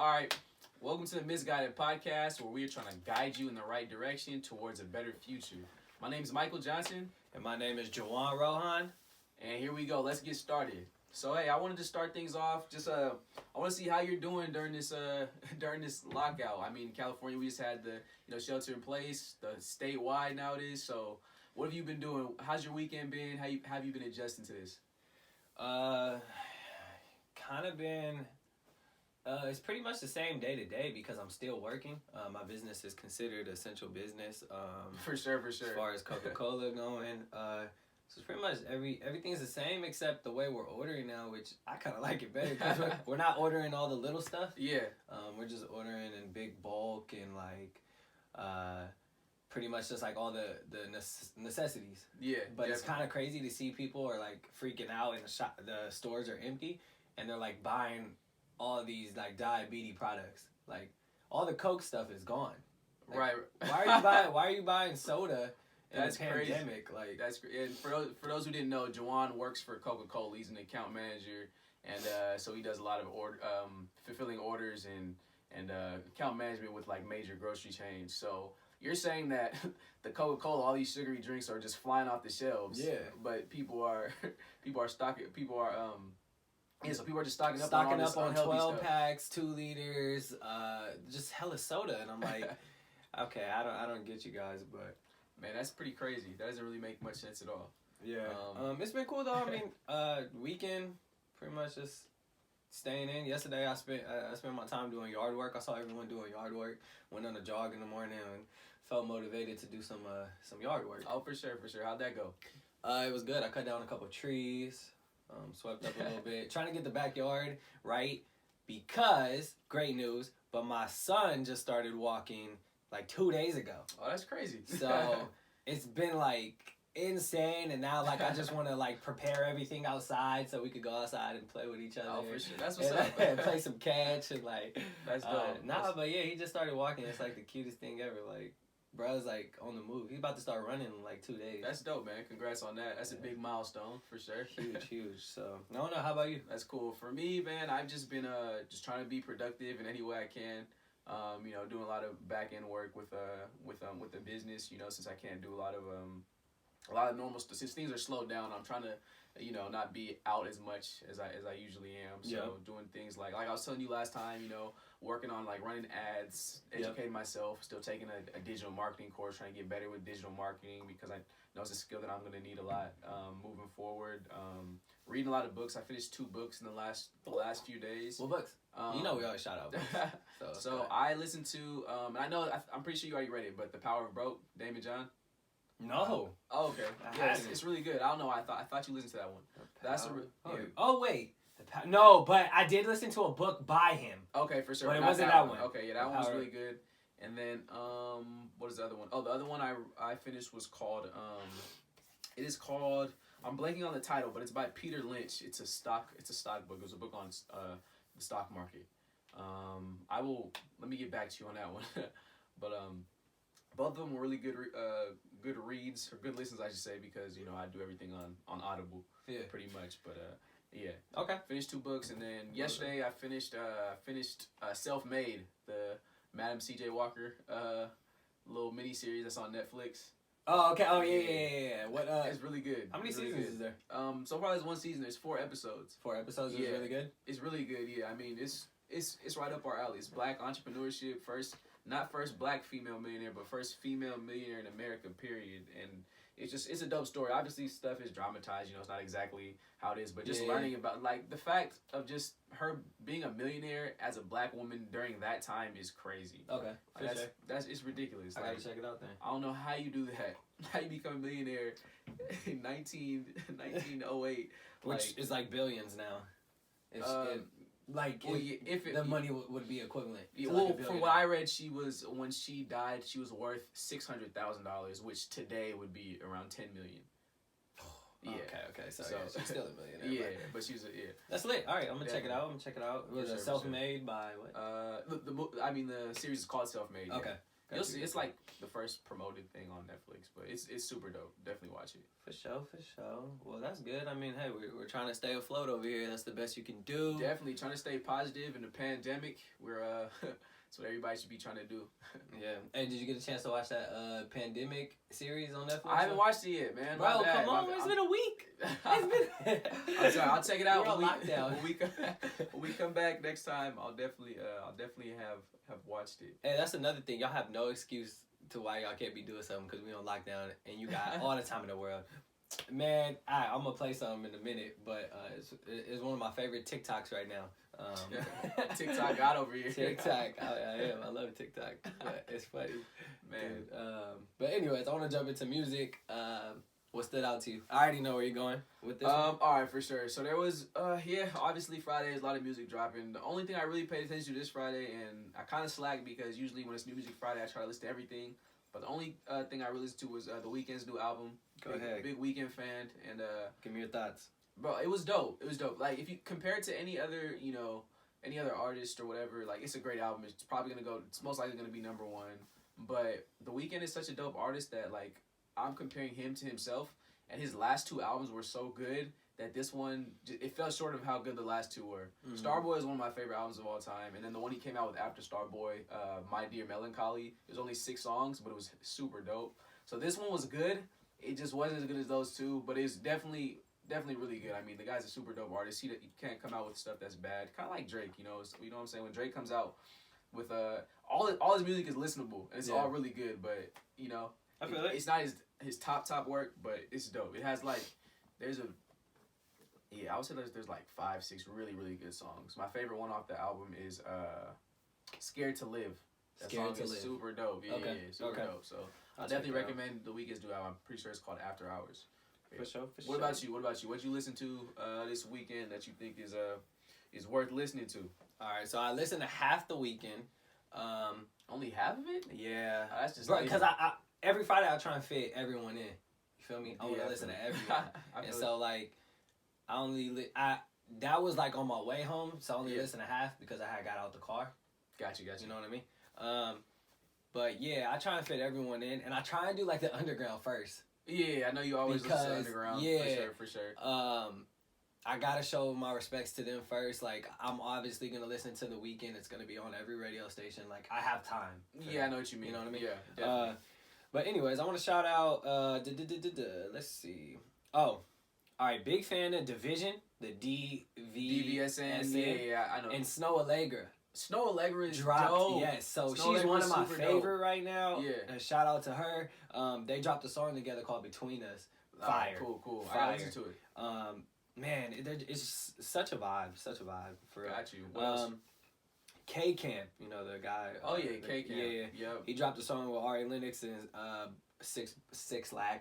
All right. Welcome to the Misguided Podcast, where we are trying to guide you in the right direction towards a better future. My name is Michael Johnson. And my name is Juwan Rohan. And here we go. Let's get started. So, hey, I wanted to start things off. I want to see how you're doing during this lockout. I mean, California, we just had the shelter in place, the statewide now it is. So, what have you been doing? How's your weekend been? How have you been adjusting to this? Kind of been. It's pretty much the same day to day because I'm still working. My business is considered essential business. For sure. As far as Coca-Cola going, so it's pretty much everything's the same except the way we're ordering now, which I kind of like it better because we're not ordering all the little stuff. Yeah. We're just ordering in big bulk and pretty much just like all the necessities. Yeah. But It's kind of crazy to see people are like freaking out and the stores are empty and they're like buying all these like diabetes products. Like all the Coke stuff is gone. Like, right. Why are you buying soda in That's a pandemic? Crazy. Like that's and for those who didn't know, Juwan works for Coca-Cola. He's an account manager, and so he does a lot of fulfilling orders and account management with like major grocery chains. So you're saying that the Coca-Cola, all these sugary drinks are just flying off the shelves. Yeah. But people are stocking. So people are just stocking up on 12 stuff. packs, 2 liters, just hella soda, and I'm like, okay, I don't get you guys, but man, that's pretty crazy. That doesn't really make much sense at all. Yeah. It's been cool though. I mean, weekend, pretty much just staying in. Yesterday, I spent my time doing yard work. I saw everyone doing yard work. Went on a jog in the morning and felt motivated to do some yard work. Oh, for sure. How'd that go? It was good. I cut down a couple trees. Swept up a little bit, trying to get the backyard right because, great news, but my son just started walking like 2 days ago. Oh, that's crazy. So it's been like insane, and now like I just want to like prepare everything outside so we could go outside and play with each other. Oh, for sure. That's what's up. And play some catch and like. That's dope. But yeah, he just started walking. It's like the cutest thing ever. Like. Bro's like on the move. He's about to start running in like 2 days. That's dope, man. Congrats on that. That's a big milestone for sure. Huge. So I don't know. How about you? That's cool. For me, man, I've just been just trying to be productive in any way I can. Doing a lot of back end work with the business. Since I can't do a lot of normal stuff. Since things are slowed down, I'm trying to not be out as much as I usually am. So doing things like I was telling you last time, working on like running ads, educating myself, still taking a digital marketing course, trying to get better with digital marketing because I know it's a skill that I'm going to need a lot moving forward. Reading a lot of books. I finished 2 books in the last few days. What books? We always shout out books. So I listened to, and I know, I'm pretty sure you already read it, but The Power of Broke, Damon John. No. Oh, okay. Yeah, it's really good. I don't know. I thought you listened to that one. That's Oh wait. No, but I did listen to a book by him. Okay, for sure. But it wasn't that one. Okay, yeah, that one was really good. And then what is the other one? Oh, the other one I finished was called it is called, I'm blanking on the title, but it's by Peter Lynch. It's a stock book. It was a book on the stock market. Let me get back to you on that one. But both of them were really good reads, or good listens, I should say, because I do everything on Audible, pretty much. But yeah. Okay. Finished 2 books, and then yesterday I finished Self-Made, the Madam C.J. Walker little mini series that's on Netflix. Oh, okay. Oh, yeah. What? It's really good. How many seasons is there? So far there's 1 season. There's 4 episodes. 4 episodes. Yeah. Is really good. It's really good. Yeah. I mean, it's right up our alley. It's black entrepreneurship. Not first black female millionaire, but first female millionaire in America, period. And it's a dope story. Obviously, stuff is dramatized. It's not exactly how it is, but just learning about like the fact of just her being a millionaire as a black woman during that time is crazy. Okay, that's it's ridiculous. I gotta check it out then. I don't know how you do that. How you become a millionaire in 1908, which is like billions now. The money would be equivalent. From what I read, when she died, she was worth $600,000, which today would be around $10 million. Yeah. Okay. So she's still a millionaire. Yeah, but she's That's lit. All right, I'm gonna check it out. It was Self-Made by what? The series is called Self-Made. Okay. You'll see. It's like the first promoted thing on Netflix, but it's super dope. Definitely watch it. For sure. Well, that's good. I mean, hey, we're trying to stay afloat over here. That's the best you can do. Definitely trying to stay positive in the pandemic. We're that's what everybody should be trying to do. Yeah. Hey, did you get a chance to watch that pandemic series on Netflix? I haven't watched it yet, man. Bro, come on. It's been a week. I'm sorry. I'll check it out. We're on lockdown. When we come back next time, I'll definitely have watched it. Hey, that's another thing. Y'all have no excuse to why y'all can't be doing something because we on lockdown and you got all the time in the world. Man, I'm gonna play something in a minute, but it's one of my favorite TikToks right now. TikTok got over here. TikTok, I am. I love TikTok. But it's funny, man. Dude. But anyways, I want to jump into music. What stood out to you? I already know where you're going with this. All right, for sure. So there was, obviously Friday is a lot of music dropping. The only thing I really paid attention to this Friday, and I kind of slacked because usually when it's New Music Friday, I try to listen to everything. But the only thing I really listened to was The Weeknd's new album. Go ahead. Big Weeknd fan, and give me your thoughts. Bro, it was dope. Like if you compare it to any other, any other artist or whatever, like it's a great album. It's probably gonna go. It's most likely gonna be number one. But The Weeknd is such a dope artist that like I'm comparing him to himself, and his last two albums were so good that this one it fell short of how good the last two were. Mm-hmm. Starboy is one of my favorite albums of all time, and then the one he came out with after Starboy, My Dear Melancholy. There's only 6 songs, but it was super dope. So this one was good. It just wasn't as good as those two, but it's definitely really good. I mean, the guy's a super dope artist. He can't come out with stuff that's bad. Kind of like Drake, you know what I'm saying? When Drake comes out with all his music is listenable and it's all really good, but I feel it's not his top work, but it's dope. It has like I would say there's like 5-6 really good songs. My favorite one off the album is Scared to Live. That song is super dope. Yeah, super dope. So I definitely recommend The Weeknd's new album. I'm pretty sure it's called After Hours. Yeah. For sure. What about you? What'd you listen to this weekend that you think is worth listening to? All right, so I listened to half The Weeknd. Only half of it? Yeah. Oh, that's just because I every Friday I try and fit everyone in. You feel me? I want to listen to everyone. And so like that was like on my way home, so I only listened to half because I had got out the car. Gotcha. You know what I mean? But yeah, I try and fit everyone in, and I try and do like the underground first. Yeah, I know you always listen to underground. Yeah, for sure. I gotta show my respects to them first. Like, I'm obviously gonna listen to The Weeknd. It's gonna be on every radio station. Like, I have time. Yeah, I know what you mean. You know what I mean? Yeah, definitely. But anyways, I want to shout out. Let's see. Oh, all right. Big fan of Division, the DVSN. Yeah, I know. And Snow Allegra. Snow Allegra is dropped, dope. Yes, so Snow she's one of my super favorite right now. Yeah. Shout out to her. They dropped a song together called Between Us. Fire. Cool. Fire. I gotta listen to it. Man, it's such a vibe. For real. Got you. What else? K Camp, you know the guy. Oh yeah, K Camp. Yeah. He dropped a song with Ari Lennox and Six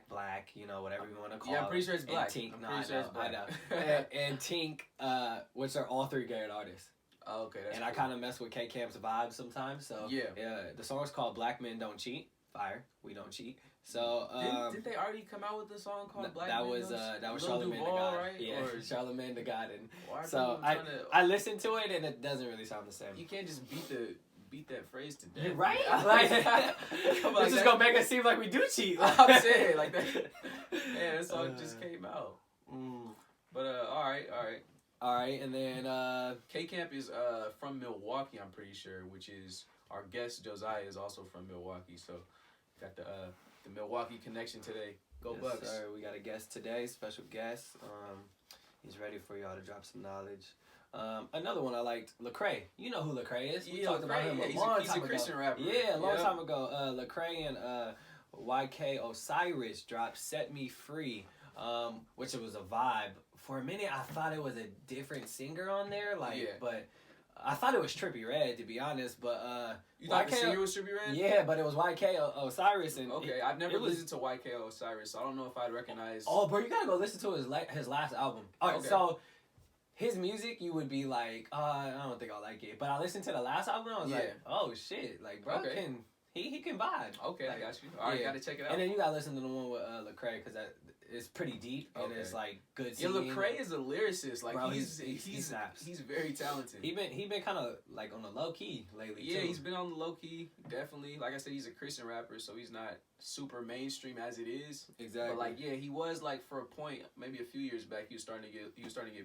Black, you know, whatever you want to call it. Yeah, I'm pretty sure it's Black. And Tink, I know. and Tink, which are all 3 great artists. Oh, okay, that's and cool. I kind of mess with K Camp's vibe sometimes. So yeah, the song's called Black Men Don't Cheat. Fire, we don't cheat. So did they already come out with the song called Black that Men was Don't Charlamagne Duval, the God, right? yeah, Or Charlamagne the God, and why so I listened to it and it doesn't really sound the same. You can't just beat that phrase to death. You're right? Come on, this is gonna make us seem like we do cheat. I'm saying like that. Man, that song just came out. But all right, and then K Camp is from Milwaukee, I'm pretty sure, which is our guest Josiah is also from Milwaukee, so got the Milwaukee connection today. Go yes, Bucks! Sir. We got a guest today, special guest. He's ready for y'all to drop some knowledge. Another one I liked, Lecrae. You know who Lecrae is? We talked about him a long time ago. He's a Christian rapper. Yeah, a long time ago. Lecrae and YK Osiris dropped "Set Me Free," which was a vibe. For a minute, I thought it was a different singer on there, but I thought it was Trippie Redd, to be honest. But you thought the singer was Trippie Redd? Yeah, but it was YK Osiris, and I've never listened to YK Osiris, so I don't know if I'd recognize. Oh, bro, you gotta go listen to his last album. All right, so his music, you would be like, I don't think I like it. But I listened to the last album, and I was like, oh shit, like bro he can vibe. Okay, like, I got you. All right, gotta check it out. And then you gotta listen to the one with Lecrae, because it's pretty deep and it's like good Yeah, singing. Lecrae is a lyricist. Like Bro, he snaps. He's very talented. He been kind of like on the low key lately. Yeah, too. he's been on the low key, definitely. Like I said, he's a Christian rapper, so he's not super mainstream as it is. Exactly. But like, yeah, he was like for a point, maybe a few years back, he was starting to get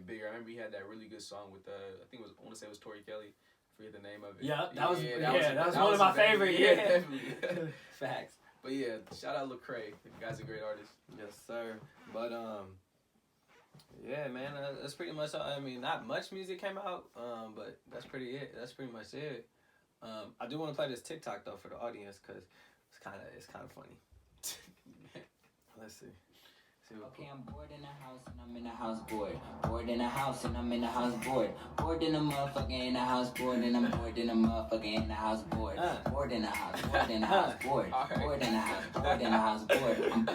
bigger. I remember he had that really good song with I think it was, I want to say it was Tori Kelly. I forget the name of it. Yeah, that was that one of my favorite. Yeah, definitely. Facts. But yeah, shout out Lecrae. The guy's a great artist. Yes, sir. But yeah, man, that's pretty much. I mean, not much music came out, but that's pretty it. That's pretty much it. I do want to play this TikTok though for the audience because it's kind of funny. Let's see. Okay, I'm bored in the house and I'm in the house bored. Bored in the house and I'm in the house bored. Bored in the motherfucker in the house bored and I'm bored in the motherfucker in the house bored. Bored in the house, bored in the house bored. Bored in the house, bored in the house bored.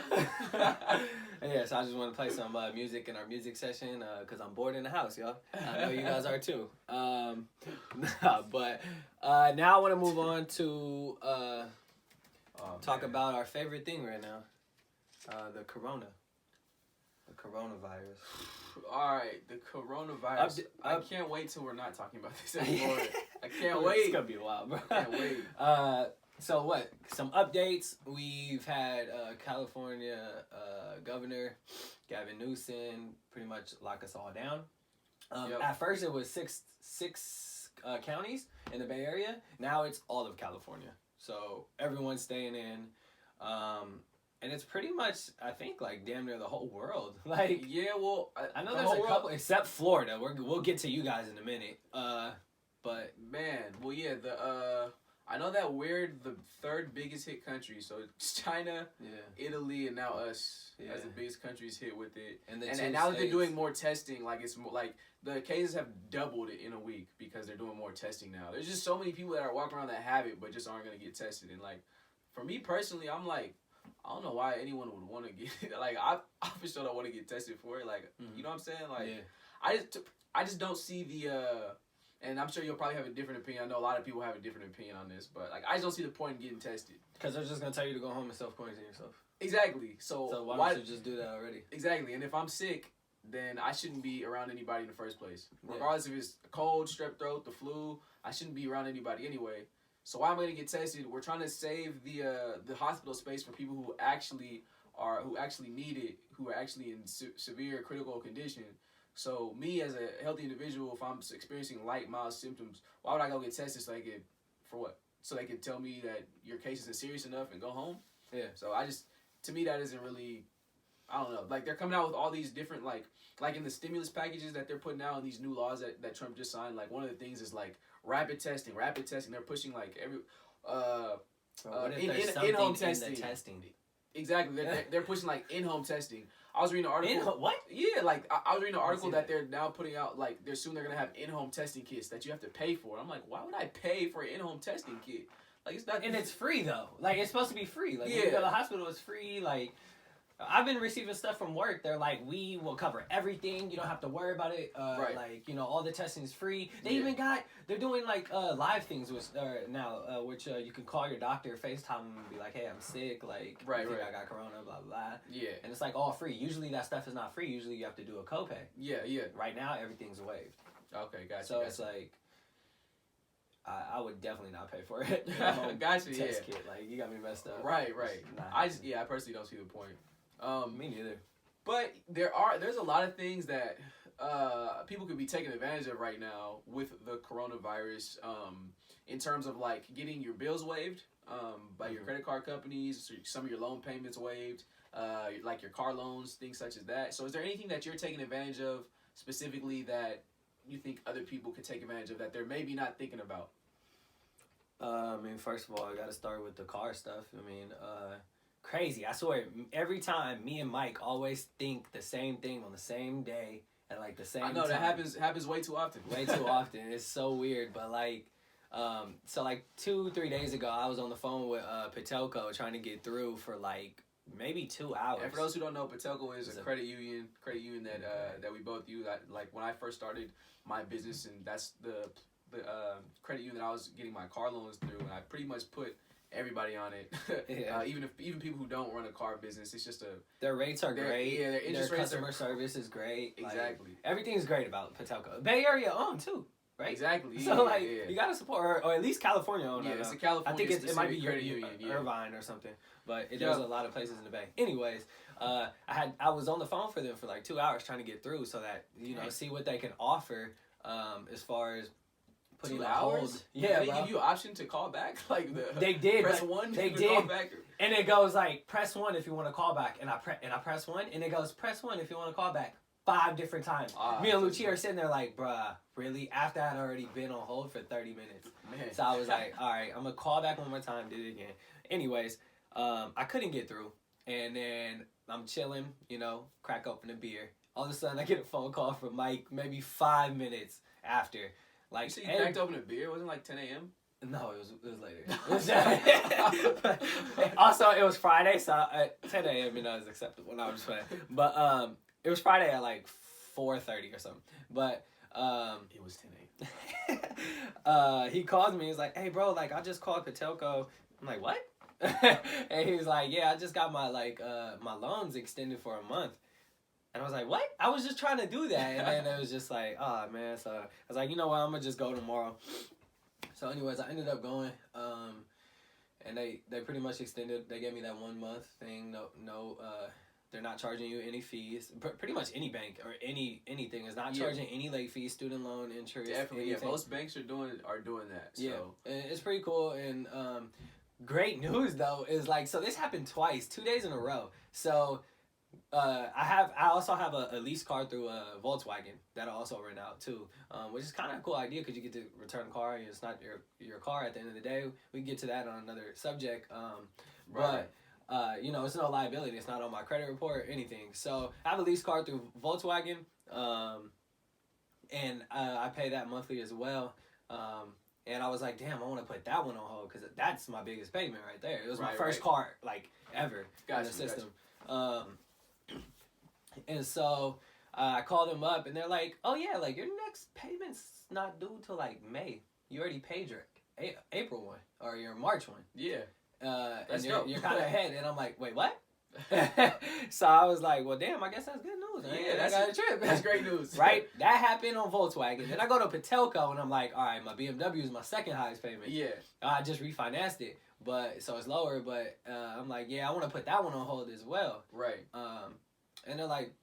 Yeah, so I just want to play some music in our music session because I'm bored in the house, y'all. I know you guys are too. But now I want to move on to talk about our favorite thing right now, the coronavirus. All right, the coronavirus. I can't wait till we're not talking about this anymore. I can't wait. It's gonna be a while, bro. I can't wait. So what? Some updates. We've had California Governor Gavin Newsom pretty much lock us all down. Yep. At first, it was six counties in the Bay Area. Now it's all of California. So everyone's staying in. And it's pretty much, I think, like damn near the whole world. Like, yeah, well, I know there's a couple, except Florida. We'll get to you guys in a minute. But man, well, yeah, I know that we're the third biggest hit country. So it's China, Italy, and now us as the biggest countries hit with it. And now that they're doing more testing, like it's more, like the cases have doubled it in a week because they're doing more testing now. There's just so many people that are walking around that have it but just aren't gonna get tested. And like, for me personally, I'm like, I don't know why anyone would want to get like I for sure don't want to get tested for it. Like, you know what I'm saying? Like, I just don't see the and I'm sure you'll probably have a different opinion. I know a lot of people have a different opinion on this, but like I just don't see the point in getting tested because they're just gonna tell you to go home and self-quarantine yourself. Exactly. So why don't you just do that already? Exactly. And if I'm sick, then I shouldn't be around anybody in the first place. Regardless if it's a cold, strep throat, the flu, I shouldn't be around anybody anyway. So why am I gonna get tested? We're trying to save the hospital space for people who actually need it, who are actually in severe critical condition. So me as a healthy individual, if I'm experiencing light, mild symptoms, why would I go get tested for what? So they could tell me that your case isn't serious enough and go home? Yeah. So to me that isn't really, I don't know. Like they're coming out with all these different like in the stimulus packages that they're putting out and these new laws that Trump just signed. Like one of the things is like rapid testing. They're pushing like every in-home testing. Exactly. They're pushing like in-home testing. I was reading an article. What? Yeah, like I was reading an article that they're now putting out like they're gonna have in-home testing kits that you have to pay for. I'm like, why would I pay for an in-home testing kit? Like it's not. And it's free though. Like it's supposed to be free. Like when you go to the hospital, it's free. Like I've been receiving stuff from work. They're like, we will cover everything. You don't have to worry about it. Right. Like, you know, all the testing is free. They even they're doing like live things now, which you can call your doctor, FaceTime and be like, hey, I'm sick. Like, I think I got corona, blah, blah, blah. Yeah. And it's like all free. Usually that stuff is not free. Usually you have to do a copay. Yeah. Right now, everything's waived. Okay, gotcha. So it's like, I would definitely not pay for it. Gotcha, test kit. Like, you got me messed up. Right. I personally don't see the point. Me neither. But there's a lot of things that people could be taking advantage of right now with the coronavirus in terms of like getting your bills waived by your credit card companies, some of your loan payments waived, like your car loans, things such as that. So is there anything that you're taking advantage of specifically that you think other people could take advantage of that they're maybe not thinking about? I mean, first of all, I got to start with the car stuff. I mean, crazy. I swear, every time me and Mike always think the same thing on the same day at like the same time. I know that happens way too often. Way too often. It's so weird. But like, so like 2-3 days ago, I was on the phone with Patelco trying to get through for like maybe 2 hours. And for those who don't know, Patelco is a credit union that we both use. Like when I first started my business, and that's the credit union that I was getting my car loans through, and I pretty much put everybody on it. Yeah. Even people who don't run a car business, it's just their rates are great. Yeah, their interest rates customer service is great. Exactly. Like, everything's great about Patelco. Bay Area owned too, right? Exactly. So you gotta support, or at least California owned. Yeah, it's a California. I think it might be credit union, Irvine or something, but there's a lot of places in the Bay. Anyways, I was on the phone for them for like 2 hours trying to get through so that see what they can offer as far as putting 2 a hours. hold. Yeah, they give you an option to call back. Like they did. Press 1. They to did. Call back. And it goes like press 1 if you want to call back, and I press 1, and it goes press 1 if you want to call back 5 different times. Me and Lucia are sitting there like, bruh, really? After I'd already been on hold for 30 minutes. Man. So I was like, all right, I'm gonna call back one more time, did it again. Anyways, I couldn't get through, and then I'm chilling, crack open a beer. All of a sudden, I get a phone call from Mike, maybe 5 minutes after. Like, you said you cracked open a beer? Wasn't it like 10 a.m.? No, it was later. Also, it was Friday, so at 10 a.m. Is acceptable. No, I'm just playing. But it was Friday at like 4:30 or something. But it was 10 a.m. He called me. He's like, "Hey, bro, like I just called Patelco." I'm like, "What?" And he was like, "Yeah, I just got my my loans extended for a month." And I was like, what? I was just trying to do that. And then it was just like, oh, man. So I was like, you know what? I'm going to just go tomorrow. So anyways, I ended up going. And they pretty much extended. They gave me that 1 month thing. No, they're not charging you any fees. Pretty much any bank or anything is not charging any late fees, student loan, interest. Definitely, anything. Most banks are doing that. So. Yeah, and it's pretty cool. And great news, though, is like, so this happened twice, 2 days in a row. So... I also have a lease car through Volkswagen that I also rent out too, which is kind of a cool idea because you get to return a car and it's not your car at the end of the day. We can get to that on another subject, right. But it's no liability. It's not on my credit report or anything. So I have a lease car through Volkswagen, and I pay that monthly as well. And I was like, damn, I want to put that one on hold because that's my biggest payment right there. It was my first car like ever in the system. And so I called them up, and they're like, "Oh yeah, like your next payment's not due till like May. You already paid your April one or your March one. Yeah, and you're kind of ahead." And I'm like, "Wait, what?" So I was like, "Well, damn, I guess that's good news. Yeah, I got a trip. That's great news, right?" That happened on Volkswagen. Then I go to Patelco, and I'm like, "All right, my BMW is my second highest payment. Yeah, I just refinanced it, but so it's lower. But I'm like, yeah, I want to put that one on hold as well. Right. And they're like,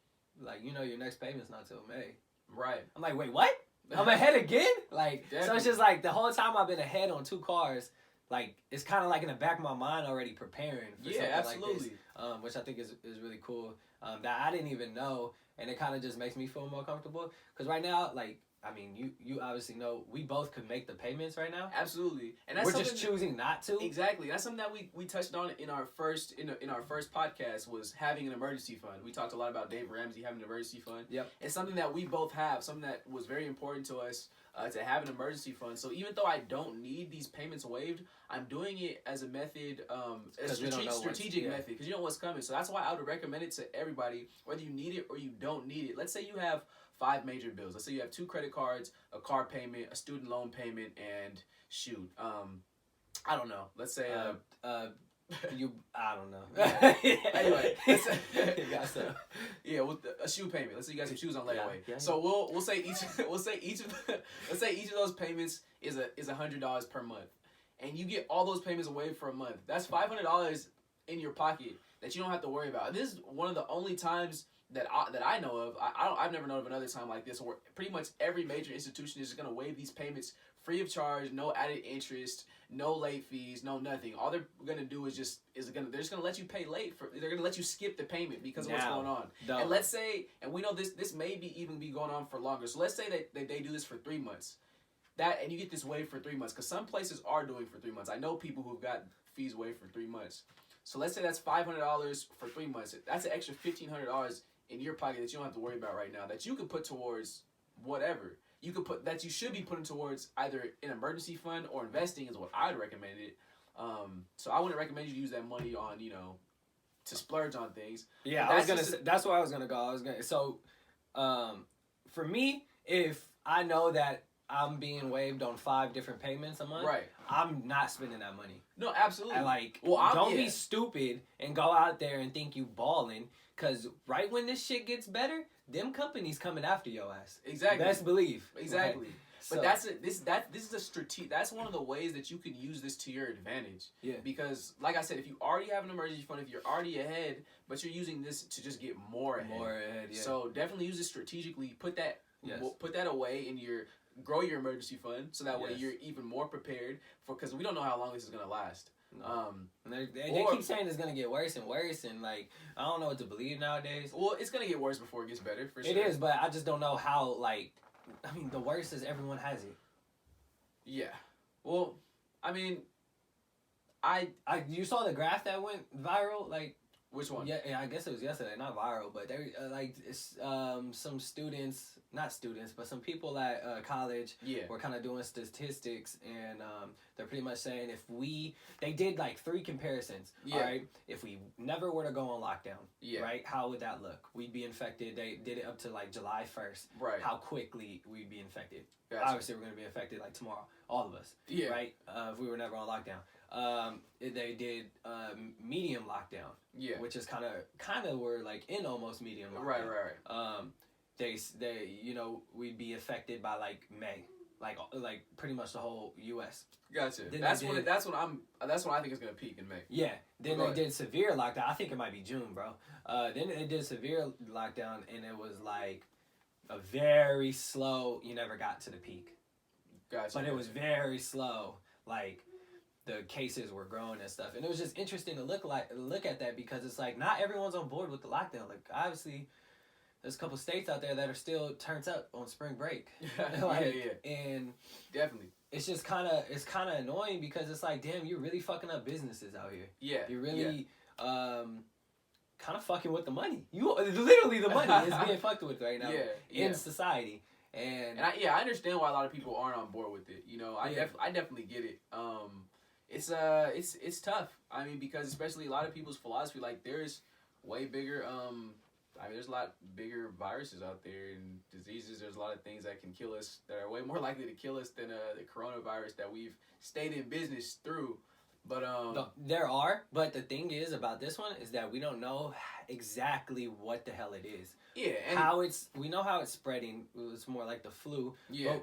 your next payment's not till May. Right. I'm like, wait, what? I'm ahead again? Like, Definitely. So it's just like the whole time I've been ahead on 2 cars, like, it's kind of like in the back of my mind already preparing for something absolutely. like this, which I think is really cool, that I didn't even know, and it kind of just makes me feel more comfortable. Because right now, like, I mean, you obviously know we both could make the payments right now. Absolutely, and that's we're just choosing not to. Exactly, that's something that we touched on in our first podcast was having an emergency fund. We talked a lot about Dave Ramsey having an emergency fund. Yep, it's something that we both have. Something that was very important to us to have an emergency fund. So even though I don't need these payments waived, I'm doing it as a method, a strategic method because you know what's coming. So that's why I would recommend it to everybody, whether you need it or you don't need it. Let's say you have 5 major bills. Let's say you have 2 credit cards, a car payment, a student loan payment, and I don't know. Let's say I don't know. Anyway, you got some. Yeah, with a shoe payment. Let's say you got some shoes on layaway. Yeah. So we'll say each of those payments is $100 per month, and you get all those payments waived for a month. That's $500 in your pocket that you don't have to worry about. This is one of the only times that I know of. I've never known of another time like this where pretty much every major institution is going to waive these payments free of charge, no added interest, no late fees, no nothing. All they're going to do is they're just going to let you pay late they're going to let you skip the payment because of what's going on. Dumb. And let's say, and we know this may even be going on for longer. So let's say that they do this for 3 months. And you get this waived for 3 months because some places are doing for 3 months. I know people who've got fees waived for 3 months. So let's say that's $500 for 3 months. That's an extra $1,500 in your pocket that you don't have to worry about right now that you could put towards whatever. You could put that you should be putting towards either an emergency fund or investing is what I'd recommend it. So I wouldn't recommend you to use that money on, to splurge on things. Yeah, that's where I was gonna go. So for me, if I know that I'm being waived on 5 different payments a month, Right. I'm not spending that money. No, absolutely. And like, well, don't be stupid and go out there and think you balling, because right when this shit gets better, them companies coming after your ass. Exactly. Best believe. Exactly. Right? But this is a strategic. That's one of the ways that you can use this to your advantage. Yeah. Because, like I said, if you already have an emergency fund, if you're already ahead, but you're using this to just get more ahead. More ahead. Yeah. So definitely use it strategically. Put that. Yes. Put that away in your. Grow your emergency fund so that way Yes. you're even more prepared for, because we don't know how long this is gonna last. No. They keep saying it's gonna get worse and worse, and like I don't know what to believe nowadays. Well, it's gonna get worse before it gets better. For sure. It is, but I just don't know how. Like, I mean, the worst is everyone has it. Yeah. Well, I mean, you saw the graph that went viral, like. Which one? Yeah, I guess it was yesterday, not viral, but they some students, not students, but some people at college were kind of doing statistics, and they're pretty much saying they did like 3 comparisons. All right, if we never were to go on lockdown, right, how would that look? We'd be infected. They did it up to like July 1st. Right. How quickly we'd be infected. Gotcha. Obviously, we're going to be affected like tomorrow, all of us. Yeah. Right. If we were never on lockdown. They did medium lockdown, which is kind of were like in almost medium lockdown. Right. They we'd be affected by like May, like pretty much the whole U.S. Gotcha. That's when I think it's gonna peak in May. Yeah. Then they did severe lockdown. I think it might be June, bro. Then they did severe lockdown, and it was like a very slow. You never got to the peak. Gotcha. But it was very slow, like. The cases were growing and stuff, and it was just interesting to look at that, because it's like not everyone's on board with the lockdown. Like obviously, there's a couple states out there that are still turned up on spring break. And definitely, it's just kind of annoying, because it's like, damn, you're really fucking up businesses out here. Yeah, you're really kind of fucking with the money. You literally the money is being fucked with right now in society. And I understand why a lot of people aren't on board with it. You know, I definitely get it. It's tough. I mean, because especially a lot of people's philosophy, like there's way bigger, there's a lot bigger viruses out there and diseases. There's a lot of things that can kill us that are way more likely to kill us than the coronavirus that we've stayed in business through. But no, there are, but the thing is about this one is that we don't know exactly what the hell it is. Yeah, and we know how it's spreading. It's more like the flu. Yeah.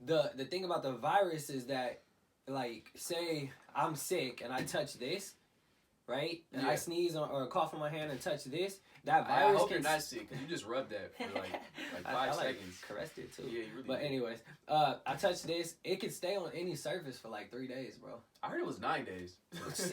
But the thing about the virus is that, like, say I'm sick and I touch this, right? And I sneeze or cough on my hand and touch this. That virus. I hope you're not sick, because you just rubbed that for like 5 seconds. Caressed it too. Yeah, you really. But did. anyways, I touch this. It can stay on any surface for like 3 days, bro. I heard it was 9 days.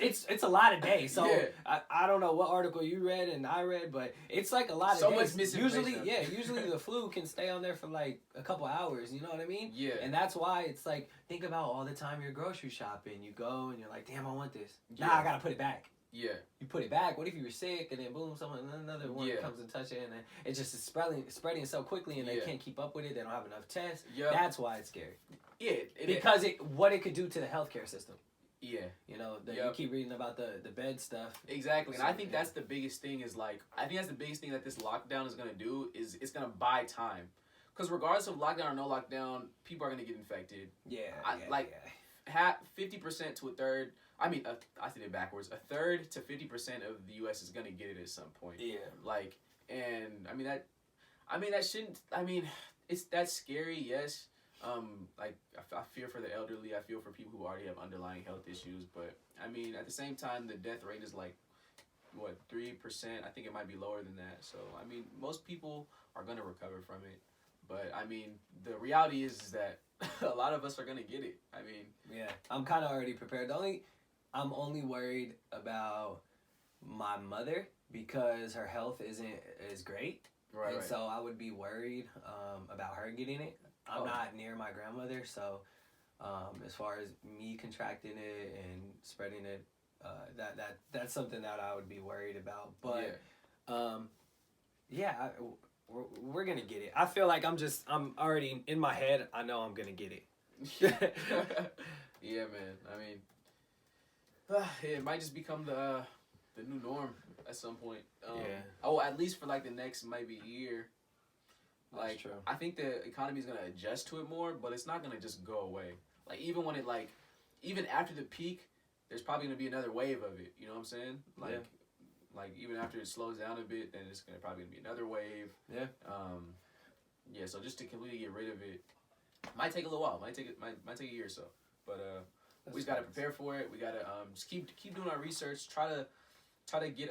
it's a lot of days. So I don't know what article you read and I read, but it's like a lot of days. So much misinformation. Usually the flu can stay on there for like a couple hours. You know what I mean? Yeah. And that's why it's like, think about all the time you're grocery shopping. You go and you're like, damn, I want this. Nah, I gotta put it back. Yeah. You put it back. What if you were sick and then boom, another one comes and touches it, and then it just is spreading so quickly, and they can't keep up with it. They don't have enough tests. Yep. That's why it's scary. Yeah. Because what it could do to the healthcare system. Yeah. You know, you keep reading about the bed stuff. Exactly. And I think that's the biggest thing is like, I think that's the biggest thing that this lockdown is going to do is it's going to buy time. Because regardless of lockdown or no lockdown, people are going to get infected. Yeah. 50% to a third. I mean, I did it backwards. A third to 50% of the U.S. is going to get it at some point. Yeah. Like, and that shouldn't, that's scary, yes. I fear for the elderly. I feel for people who already have underlying health issues. But I mean, at the same time, the death rate is like, 3%? I think it might be lower than that. So I mean, most people are gonna recover from it. But I mean, the reality is that a lot of us are gonna get it. I mean, yeah, I'm kind of already prepared. I'm only worried about my mother because her health isn't as great. Right. And so I would be worried about her getting it. I'm not near my grandmother, so as far as me contracting it and spreading it, that's something that I would be worried about. But we're gonna get it. I feel like I'm already in my head. I know I'm gonna get it. Yeah, man. I mean, it might just become the new norm at some point. Oh, at least for like the next maybe year. Like, true. I think the economy is gonna adjust to it more, but it's not gonna just go away. Like, even when it even after the peak, there's probably gonna be another wave of it. You know what I'm saying? Like even after it slows down a bit, then it's probably gonna be another wave. Yeah. Yeah. So just to completely get rid of it, might take a little while. Might take a year or so. But we just gotta prepare for it. We gotta just keep doing our research. Try to get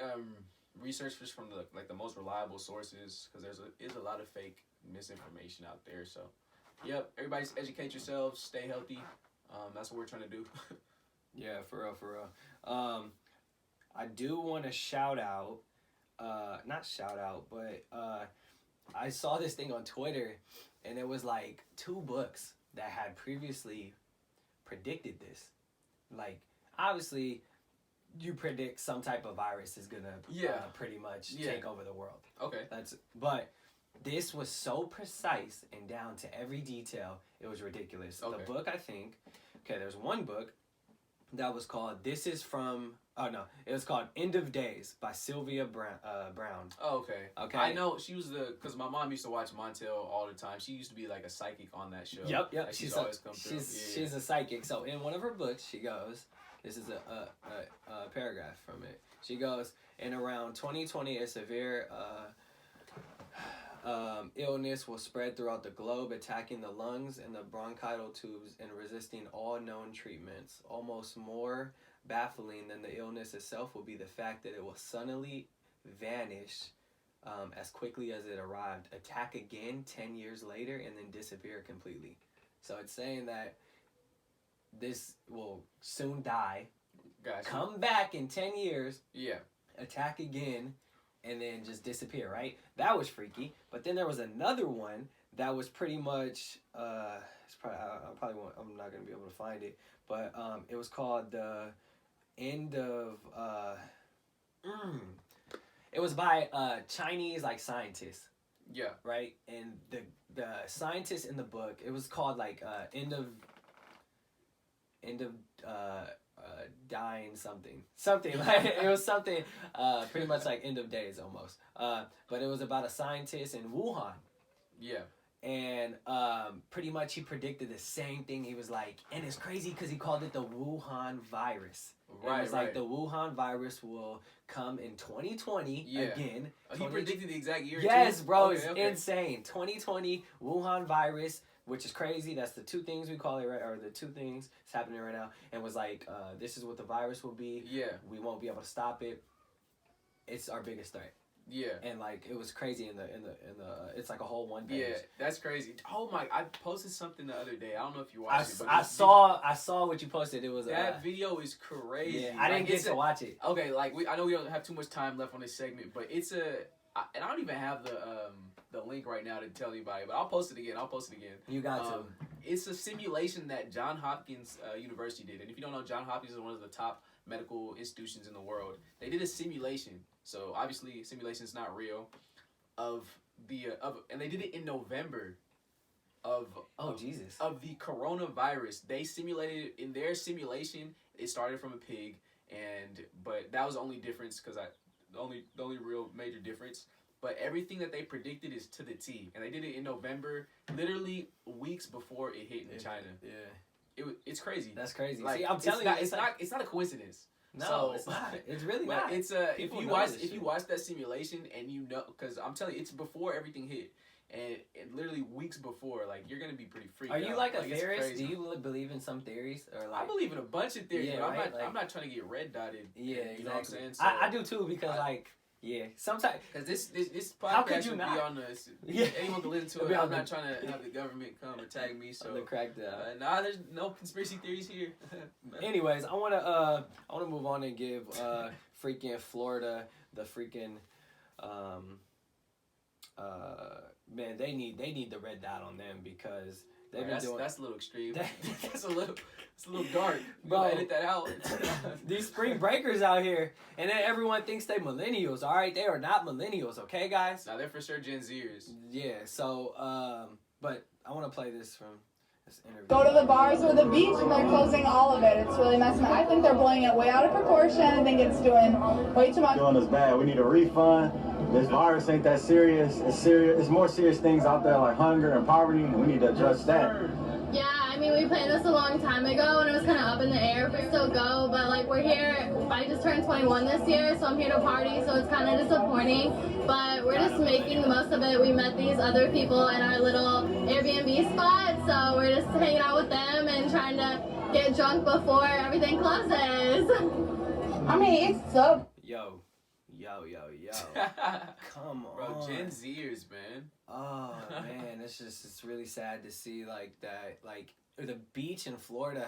research from the most reliable sources, because there's a lot of fake misinformation out there. So, yep. Everybody just educate yourselves. Stay healthy. That's what we're trying to do. Yeah, for real. I do want to shout out, not shout out, but I saw this thing on Twitter, and it was like 2 books that had previously predicted this. Like, obviously, you predict some type of virus is gonna pretty much take over the world. Okay. But this was so precise and down to every detail, it was ridiculous. Okay. The book, I think, there's one book that was called it was called End of Days by Sylvia Brown. Oh, okay. Okay. I know she was because my mom used to watch Montel all the time. She used to be like a psychic on that show. Yep. Like, she's always come through. She's a psychic. So in one of her books, she goes, this is a paragraph from it. She goes, in around 2020, a severe illness will spread throughout the globe, attacking the lungs and the bronchial tubes and resisting all known treatments. Almost more baffling than the illness itself will be the fact that it will suddenly vanish as quickly as it arrived, attack again 10 years later, and then disappear completely. So it's saying that this will soon die, gotcha. Come back in 10 years, yeah, attack again, and then just disappear, right? That was freaky. But then there was another one that was pretty much, I'm not going to be able to find it, but it was called The End of, it was by Chinese, scientists. Yeah. Right? And the scientists in the book, it was called, End of dying something like it was something pretty much like End of Days almost, but it was about a scientist in Wuhan. Yeah. And pretty much he predicted the same thing. He was like, and it's crazy because he called it the Wuhan virus. Right. It was like the Wuhan virus will come in 2020 again. He predicted the exact year. Yes, too? bro, it's insane. 2020 Wuhan virus, which is crazy. That's the 2 things we call it, right? Or the 2 things that's happening right now. And was like, this is what the virus will be. Yeah. We won't be able to stop it. It's our biggest threat. Yeah. And it was crazy in the it's like a whole 1 page. Yeah, that's crazy. Oh my! I posted something the other day. I don't know if you watched it, but I saw what you posted. It was that video is crazy. Yeah, I didn't get to watch it. Okay, I know we don't have too much time left on this segment, but and I don't even have the link right now to tell anybody, but I'll post it again. You got to. It's a simulation that Johns Hopkins University did, and if you don't know, Johns Hopkins is one of the top medical institutions in the world. They did a simulation. So obviously, simulation is not real. And they did it in November. Jesus. Of the coronavirus. They simulated in their simulation. It started from a pig, but that was the only difference the only real major difference. But everything that they predicted is to the T, and they did it in November, literally weeks before it hit in China. Yeah. It's crazy. That's crazy. See, I'm telling you, it's not a coincidence. No, it's not. It's really not. It's if you watch that simulation and you know, because I'm telling you, it's before everything hit, and literally weeks before, you're gonna be pretty freaked out. Are you like a theorist? Do you believe in some theories or I believe in a bunch of theories, but right? I'm not trying to get red dotted. Yeah, you exactly. know what I'm saying? So, I do too because sometimes because this podcast how could you would not? be on us. Yeah. Anyone can listen to it. I'm not trying to have the government come attack me. So there's no conspiracy theories here. Anyways, I wanna move on and give freaking Florida the freaking man, they need the red dot on them because they've been doing. That's a little extreme. It's a little dark. Bro, edit that out. These spring breakers out here, and then everyone thinks they millennials. All right, they are not millennials. Okay, guys. Nah, they're for sure Gen Zers. Yeah. So, but I want to play this from this interview. Go to the bars or the beach, and they're closing all of it. It's really messing up. I think they're blowing it way out of proportion. I think it's doing way too much. Doing us bad. We need a refund. this virus ain't that serious. It's serious. It's more serious things out there like hunger and poverty, and we need to address that. Yeah, I mean, we planned this a long time ago, and it was kind of up in the air if we still go, but, like, we're here. I just turned 21 this year, so I'm here to party, so it's kind of disappointing, but we're just making the most of it. We met these other people in our little Airbnb spot, so we're just hanging out with them and trying to get drunk before everything closes. I mean, it's so... Yo. Come on. Bro, Gen Zers, man. Oh, man, it's really sad to see, like, that, like, the beach in Florida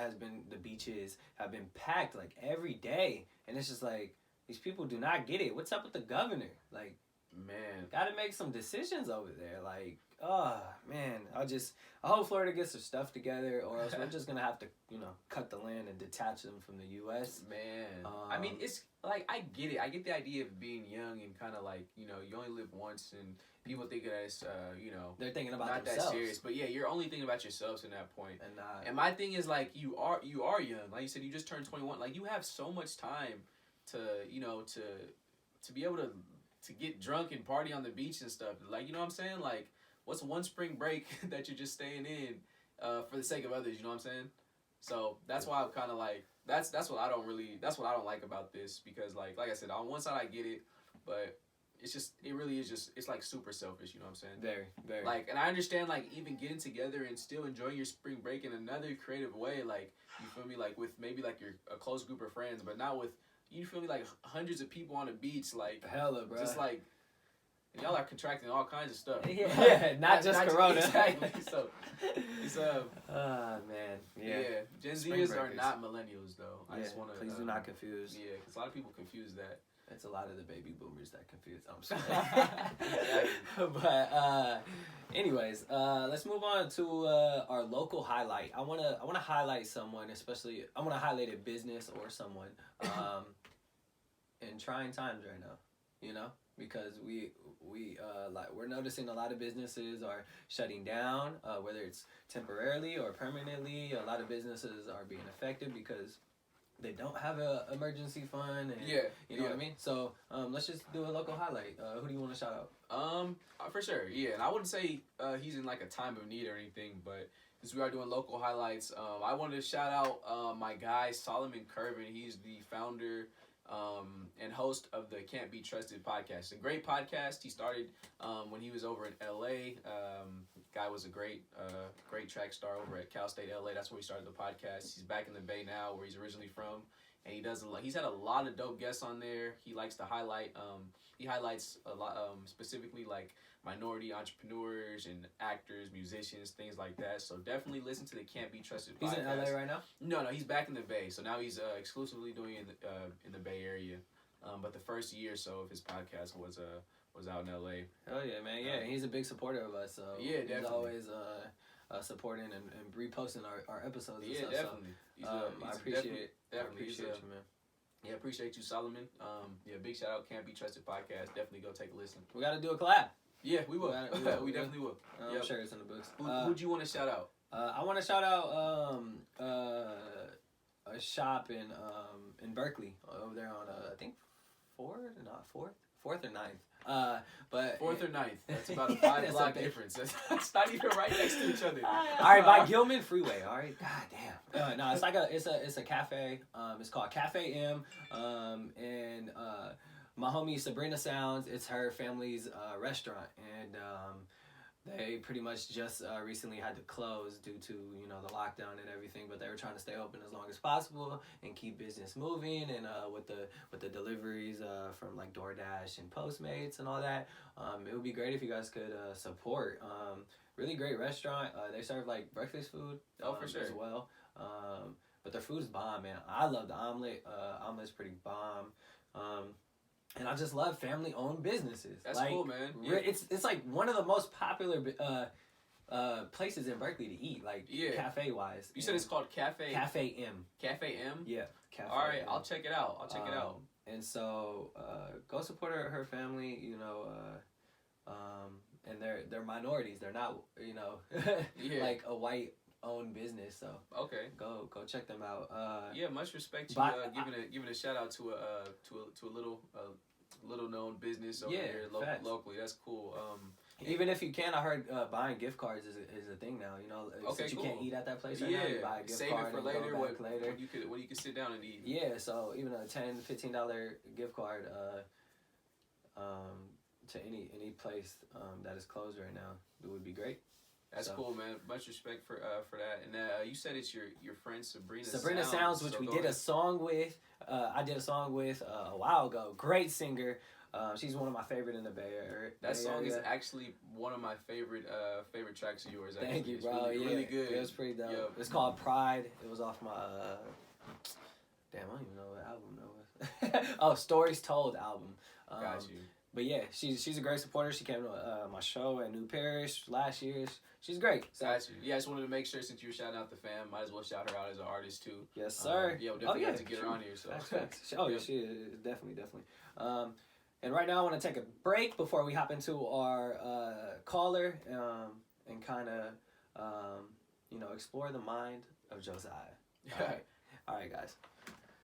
the beaches have been packed, like, every day, and it's just like, these people do not get it. What's up with the governor? Like, man, gotta make some decisions over there, like, oh, man, I hope Florida gets their stuff together, or else we're just gonna have to, cut the land and detach them from the U.S. Man, I mean, it's, like, I get it. I get the idea of being young and kind of, like, you only live once, and people think that it's, they're thinking about not themselves. that serious. But yeah, you're only thinking about yourselves in that point. And my thing is, like, you are young. Like you said, you just turned 21. Like, you have so much time to be able to get drunk and party on the beach and stuff. Like, you know what I'm saying? Like, what's one spring break that you're just staying in for the sake of others? You know what I'm saying? So that's why I'm kind of like, that's what I don't like about this, because like I said, on one side I get it, but it really is just, it's like super selfish, you know what I'm saying? Very, very. Like, and I understand, like, even getting together and still enjoying your spring break in another creative way, like, you feel me, like, with maybe, like, a close group of friends, but not with, you feel me, like, hundreds of people on the beach, like, hella, bro. Just, like, and y'all are contracting all kinds of stuff. Yeah, not just Corona. Exactly, so, it's, man. Yeah. Gen Zers are not millennials, though. I just want to... Please do not confuse. Yeah, because a lot of people confuse that. It's a lot of the baby boomers that confuse. I'm sorry. But anyways, let's move on to our local highlight. I wanna highlight someone, especially I wanna highlight a business or someone in trying times right now. Because we're noticing a lot of businesses are shutting down, whether it's temporarily or permanently. A lot of businesses are being affected because they don't have a emergency fund, and you know what I mean. So let's just do a local highlight. Who do you want to shout out? For sure, yeah. And I wouldn't say he's in like a time of need or anything, but since we are doing local highlights, I wanted to shout out my guy Solomon Curvin. He's the founder and host of the Can't Be Trusted podcast. It's a great podcast. He started when he was over in LA. Guy was a great track star over at Cal State LA. That's where he started the podcast. He's back in the Bay now, where he's originally from, and he's had a lot of dope guests on there. He likes to highlight. He highlights a lot, specifically like minority entrepreneurs and actors, musicians, things like that. So definitely listen to the Can't Be Trusted podcast. He's in LA right now? No, he's back in the Bay. So now he's exclusively doing it in the Bay Area. But the first year or so of his podcast was out in LA. Oh yeah, man. Yeah, he's a big supporter of us. So yeah, definitely. He's always supporting and reposting our episodes. And yeah, stuff. Definitely. So, I appreciate you, man. Yeah, appreciate you, Solomon. Yeah, big shout out, Can't Be Trusted podcast. Definitely go take a listen. We got to do a collab. Yeah, we will. We definitely will. I'm sure it's in the books. Who'd you want to shout out? I want to shout out a shop in Berkeley over there on I think fourth or ninth. But 4th or 9th. That's about a 5-block difference. That's not even right next to each other. All right, by Gilman Freeway. All right, god damn. No, it's like it's a cafe. It's called Cafe M. And my homie Sabrina Sounds. It's her family's restaurant, and they pretty much just recently had to close due to the lockdown and everything, but they were trying to stay open as long as possible and keep business moving. And with the deliveries from like DoorDash and Postmates and all that, it would be great if you guys could support. Really great restaurant. They serve like breakfast food for sure as well. But their food's bomb, man. I love the omelet. Omelet's pretty bomb. And I just love family-owned businesses. That's cool, man. Yeah. It's like one of the most popular places in Berkeley to eat, like cafe-wise. You said it's called Cafe... Cafe M. Cafe M? Yeah. Cafe All right, M. I'll check it out. And so, go support her family, and they're minorities. They're not, like a white-owned business, so okay, go check them out. Yeah, much respect to giving a shout out to a little little known business over Yeah, here facts. locally. That's cool. Even if you can, I heard buying gift cards is a thing now. You know, Okay, since you cool. can't eat at that place right now, you buy a gift save card it for and later. go back later. When you can sit down and eat. Yeah, so even a $10-$15 gift card to any place that is closed right now, it would be great. That's cool, man. Much respect for that. And you said it's your friend Sabrina Sounds, which we did a song with. I did a song with a while ago. Great singer. She's one of my favorite in the Bay Area. That song is actually one of my favorite tracks of yours. Actually. Thank you, it's bro. Really good. It was pretty dope. Yep. It's called Pride. It was off my damn, I don't even know what album that was. Oh, Stories Told album. Got you. But yeah, she's a great supporter. She came to my show at New Parish last year. She's great. So. Got you. Yeah, I just wanted to make sure since you were shouting out the fam, might as well shout her out as an artist too. Yes, sir. Yeah, we'll definitely have to get her on here. So. Facts. Oh yeah, she is definitely. And right now I want to take a break before we hop into our caller and kind of explore the mind of Josiah. All right, guys.